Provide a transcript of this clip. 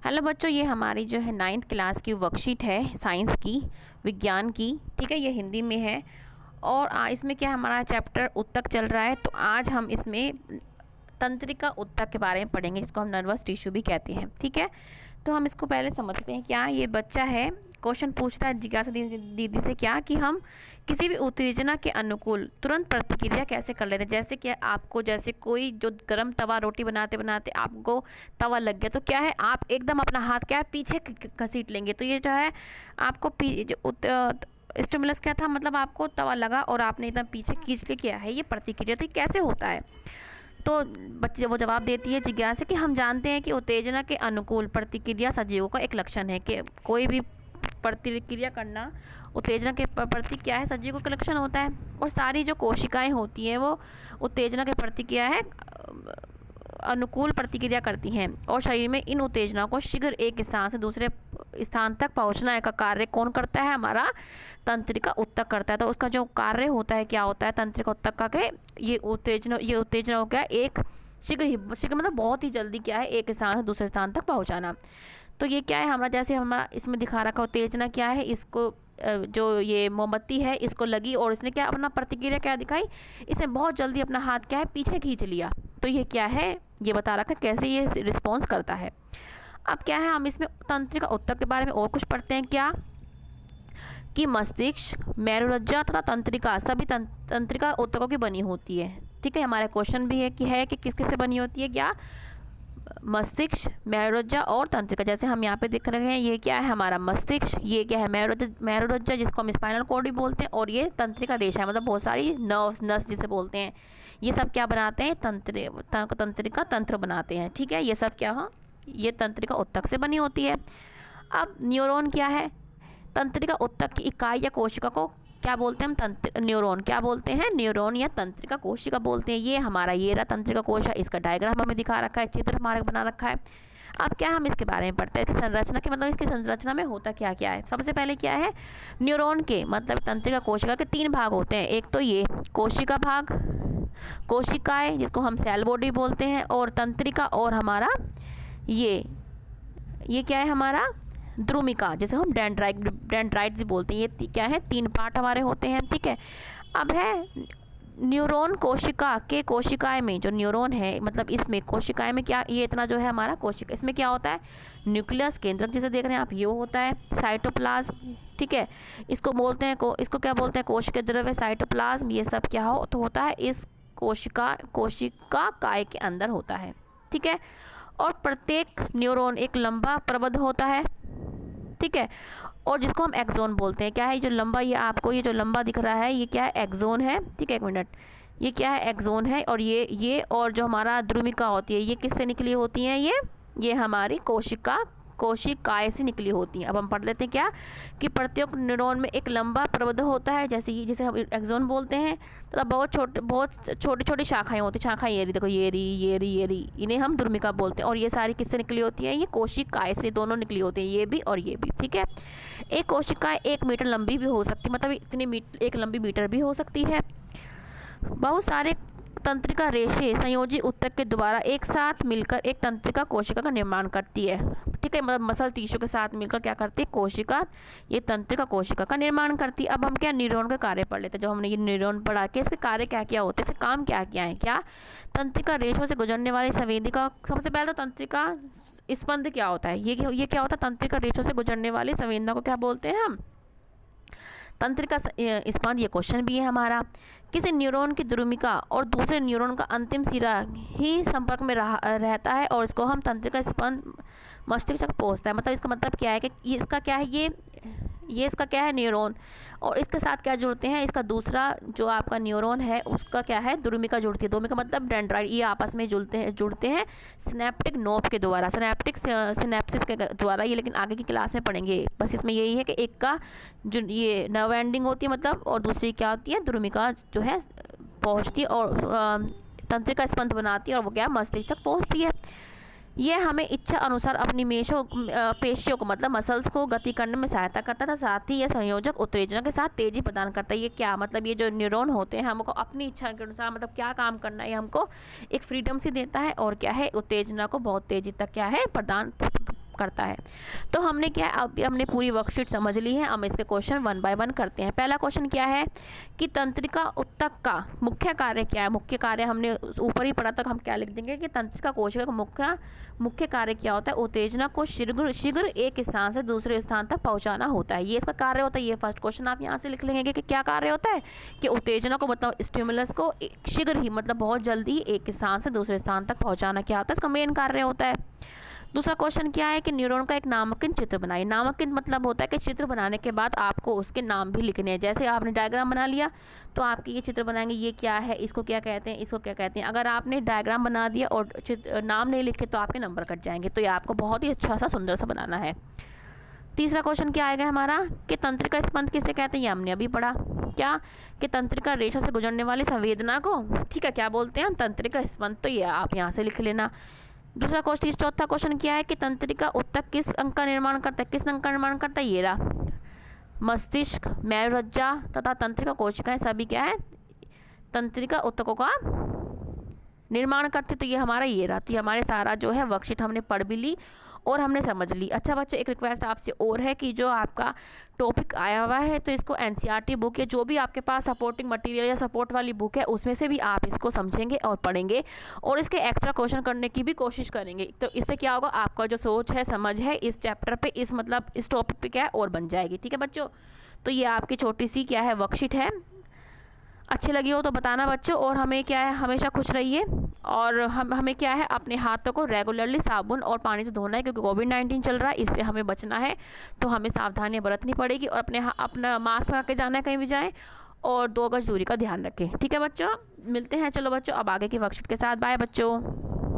Hello बच्चों, ये हमारी जो है 9th क्लास की वर्कशीट है साइंस की, विज्ञान की। ठीक है, ये हिंदी में है और इसमें क्या हमारा चैप्टर उत्तक चल रहा है। तो आज हम इसमें तंत्रिका उत्तक के बारे में पढ़ेंगे, जिसको हम नर्वस टिश्यू भी कहते हैं। ठीक है, तो हम इसको पहले समझते हैं। क्या ये बच्चा है, क्वेश्चन पूछता है जिज्ञासा दीदी से क्या कि हम किसी भी उत्तेजना के अनुकूल तुरंत प्रतिक्रिया कैसे कर लेते हैं। जैसे कि आपको, जैसे कोई जो गर्म तवा, रोटी बनाते बनाते आपको तवा लग गया, तो क्या है, आप एकदम अपना हाथ क्या है पीछे घसीट लेंगे। तो ये जो है आपको स्टिमुलस क्या था, मतलब आपको तवा लगा और आपने एकदम पीछे खींच के किया है, ये प्रतिक्रिया। तो ये कैसे होता है? तो बच्चे वो जवाब देती है जिज्ञासा कि हम जानते हैं कि उत्तेजना के अनुकूल प्रतिक्रिया सजीवों का एक लक्षण है। कि कोई भी प्रतिक्रिया करना उत्तेजना के प्रति क्या है, सजीवों का लक्षण होता है। और सारी जो कोशिकाएं होती हैं वो उत्तेजना के प्रति क्या है, अनुकूल प्रतिक्रिया करती हैं। और शरीर में इन उत्तेजनाओं को शीघ्र एक स्थान से दूसरे स्थान तक पहुंचना का कार्य कौन करता है? हमारा तंत्रिका उत्तक करता है। तो उसका जो कार्य होता है, क्या होता है तंत्रिका उत्तक का, के ये उत्तेजना हो गया एक शीघ्र मतलब बहुत ही जल्दी क्या है, एक स्थान से दूसरे स्थान तक पहुंचाना। तो ये क्या है हमारा, जैसे हमारा इसमें दिखा रखा उत्तेजना क्या है, इसको जो ये मोमबत्ती है इसको लगी और इसने क्या अपना प्रतिक्रिया क्या दिखाई, इसने बहुत जल्दी अपना हाथ क्या है पीछे खींच लिया। तो ये क्या है, ये बता रखा है कैसे ये रिस्पॉन्स करता है। अब क्या है, हम इसमें तंत्रिका उत्तक के बारे में और कुछ पढ़ते हैं। क्या कि मस्तिष्क, मेरुरज्जा तथा तंत्रिका सभी तंत्रिका उत्तकों की बनी होती है। ठीक है, हमारा क्वेश्चन भी है कि किस किस से बनी होती है। क्या मस्तिष्क, मेरुरज्जा और तंत्रिका। जैसे हम यहाँ पे देख रहे हैं, ये क्या है हमारा मस्तिष्क, ये क्या है मेरुरज्जा जिसको हम स्पाइनल कॉर्ड भी बोलते हैं, और ये तंत्रिका रेशा है, मतलब बहुत सारी नस जिसे बोलते हैं। ये सब क्या बनाते हैं, तंत्रिका तंत्र बनाते हैं। ठीक है, ये सब क्या हो, ये तंत्रिका उत्तक से बनी होती है। अब न्यूरॉन क्या है, तंत्रिका उत्तक की इकाई या कोशिका को क्या बोलते हैं हम, न्यूरॉन क्या बोलते हैं, न्यूरॉन या तंत्रिका कोशिका बोलते हैं। ये हमारा ये रहा तंत्रिका कोशिका, इसका डायग्राम हमें दिखा रखा है, चित्र हमारे बना रखा है। अब क्या हम इसके बारे में पढ़ते हैं, इसकी संरचना के मतलब इसकी संरचना में होता क्या क्या है। सबसे पहले क्या है, न्यूरॉन के मतलब तंत्रिका कोशिका के 3 भाग होते हैं। एक तो ये कोशिका भाग, कोशिकाएं जिसको हम सेल बॉडी बोलते हैं, और तंत्रिका, और हमारा ये क्या है हमारा द्रुमिका, जैसे हम डेंड्राइट्स बोलते हैं। ये क्या है, 3 पार्ट हमारे होते हैं। ठीक है, अब है न्यूरॉन कोशिका के कोशिकाएं में जो न्यूरॉन है, मतलब इसमें कोशिकाएं में क्या, ये इतना जो है हमारा कोशिका, इसमें क्या होता है, न्यूक्लियस केंद्रक जिसे देख रहे हैं आप, ये होता है साइटोप्लाज्म। ठीक है, इसको बोलते हैं इसको क्या बोलते हैं, कोशिका द्रव्य, साइटोप्लाज्म। ये सब क्या हो तो होता है इस कोशिका काय के अंदर होता है। ठीक है, और प्रत्येक न्यूरॉन एक लंबा प्रबंध होता है। ठीक है, और जिसको हम एक्सोन बोलते हैं। क्या है, ये जो लंबा, ये आपको ये जो लंबा दिख रहा है, ये क्या है, एक्सोन है। ठीक है, एक मिनट, ये क्या है, एक्सोन है। और ये और जो हमारा द्रुमिका होती है, ये किससे निकली होती हैं, ये हमारी कोशिकाएं से निकली होती हैं। अब हम पढ़ लेते हैं क्या कि प्रत्येक न्यूरॉन में एक लंबा प्रबंध होता है, जिसे हम एक्सोन बोलते हैं। तो बहुत छोटी छोटी शाखाएं होती हैं। शाखाएं ये रही, देखो ये रही, इन्हें हम द्रुमिका बोलते हैं। और ये सारी किससे निकली होती है, ये कोशिकाएं से दोनों निकली होती हैं, ये भी और ये भी। ठीक है, एक कोशिका 1 मीटर लंबी भी हो सकती है, मतलब इतनी एक लंबी मीटर भी हो सकती है। बहुत सारे तंत्रिका रेशे संयोजी उत्तक के द्वारा एक साथ मिलकर एक तंत्रिका कोशिका का निर्माण करती है। ठीक है, मतलब मसल टिश्यू के साथ मिलकर क्या करती है, कोशिका, ये तंत्रिका कोशिका का निर्माण करती है। अब हम क्या न्यूरॉन का कार्य पढ़ लेते हैं। जो हमने ये न्यूरॉन पढ़ा के इसके कार्य क्या क्या होते हैं, इसके काम क्या क्या है। क्या तंत्रिका रेशों से गुजरने वाली संवेदिका, सबसे पहले तो तंत्रिका स्पंद क्या होता है, ये क्या होता है, तंत्रिका रेशों से गुजरने वाली संवेदना को क्या बोलते हैं हम, तंत्रिका स्पंद। ये क्वेश्चन भी है हमारा। किसी न्यूरॉन की द्रुमिका और दूसरे न्यूरॉन का अंतिम सिरा ही संपर्क में रहता है और इसको हम तंत्रिका स्पंद मस्तिष्क तक पहुंचता है। मतलब इसका मतलब क्या है कि ये इसका क्या है, ये इसका क्या है, न्यूरॉन, और इसके साथ क्या जुड़ते हैं, इसका दूसरा जो आपका न्यूरॉन है उसका क्या है, द्रुमिका जुड़ती है। द्रुमिका मतलब डेंड्राइट, ये आपस में जुड़ते हैं सिनेप्टिक नोब के द्वारा, सिनेप्टिक सिनेप्सिस के द्वारा। ये लेकिन आगे की क्लास में पढ़ेंगे। बस इसमें यही है कि एक का जो ये नर्व एंडिंग होती है, मतलब, और दूसरी क्या होती है, द्रुमिका जो है पहुँचती है और तंत्रिका स्पंद बनाती है, और वो क्या मस्तिष्क तक पहुँचती है। ये हमें इच्छा अनुसार अपनी पेशियों को, मतलब मसल्स को गति करने में सहायता करता था। साथ ही यह संयोजक उत्तेजना के साथ तेजी प्रदान करता है। ये क्या मतलब, ये जो न्यूरॉन होते हैं हमको अपनी इच्छा के अनुसार, मतलब क्या काम करना है, हमको एक फ्रीडम सी देता है। और क्या है, उत्तेजना को बहुत तेजी तक क्या है प्रदान करता है। तो हमने क्या है, अब हमने पूरी वर्कशीट समझ ली है, हम इसके क्वेश्चन 1 बाय 1 करते हैं। पहला क्वेश्चन क्या है कि तंत्रिका ऊतक का मुख्य कार्य क्या है। मुख्य कार्य हमने ऊपर ही पढ़ा, तक हम क्या लिख देंगे कि तंत्रिका कोशिका का मुख्य कार्य क्या होता है, उत्तेजना को शीघ्र एक स्थान से दूसरे स्थान तक पहुंचाना होता है, ये इसका कार्य होता है। ये फर्स्ट क्वेश्चन आप यहाँ से लिख लेंगे कि क्या कार्य होता है, कि उत्तेजना को मतलब स्टिमुलस को शीघ्र ही मतलब बहुत जल्दी एक स्थान से दूसरे स्थान तक पहुंचाना क्या होता है, इसका मेन कार्य होता है। दूसरा क्वेश्चन क्या है कि न्यूरॉन का एक नामांकित चित्र बनाइए। नामांकित मतलब होता है कि चित्र बनाने के बाद आपको उसके नाम भी लिखने हैं। जैसे आपने डायग्राम बना लिया तो आपके ये चित्र बनाएंगे, ये क्या है, इसको क्या कहते हैं, इसको क्या कहते हैं। अगर आपने डायग्राम बना दिया और नाम नहीं लिखे तो आपके नंबर कट जाएंगे। तो ये आपको बहुत ही अच्छा सा सुंदर सा बनाना है। तीसरा क्वेश्चन क्या आएगा हमारा कि तंत्रिका स्पंद किसे कहते हैं, ये हमने अभी पढ़ा। क्या कि तंत्रिका रेशा से गुजरने वाली संवेदना को, ठीक है, क्या बोलते हैं हम, तंत्रिका स्पंद। तो ये आप यहाँ से लिख लेना। दूसरा क्वेश्चन, चौथा क्वेश्चन क्या है कि तंत्रिका ऊतक किस अंग का निर्माण करता है, किस अंग का निर्माण करता है, ये रहा। मस्तिष्क, मेरुरज्जा तथा तंत्रिका कोशिकाएं सभी क्या है, तंत्रिका ऊतकों का निर्माण करते। तो ये हमारा ये रहा। तो ये हमारे सारा जो है वर्कशीट हमने पढ़ भी ली और हमने समझ ली। अच्छा बच्चों, एक रिक्वेस्ट आपसे और है कि जो आपका टॉपिक आया हुआ है तो इसको एनसीईआरटी बुक या जो भी आपके पास सपोर्टिंग मटेरियल या सपोर्ट वाली बुक है उसमें से भी आप इसको समझेंगे और पढ़ेंगे और इसके एक्स्ट्रा क्वेश्चन करने की भी कोशिश करेंगे। तो इससे क्या होगा, आपका जो सोच है, समझ है इस चैप्टर पे, इस मतलब इस टॉपिक पे क्या है और बन जाएगी। ठीक है बच्चों, तो ये आपकी छोटी सी क्या है वर्कशीट है। अच्छी लगी हो तो बताना बच्चों, और हमें क्या है, हमेशा खुश रहिए। और हमें क्या है, अपने हाथों को रेगुलरली साबुन और पानी से धोना है, क्योंकि कोविड-19 चल रहा है, इससे हमें बचना है। तो हमें सावधानियां बरतनी पड़ेगी और अपना मास्क लगा के जाना है कहीं भी जाए, और 2 गज दूरी का ध्यान रखें। ठीक है बच्चों, मिलते हैं। चलो बच्चों अब आगे की वर्कशीट के साथ। बाय बच्चों।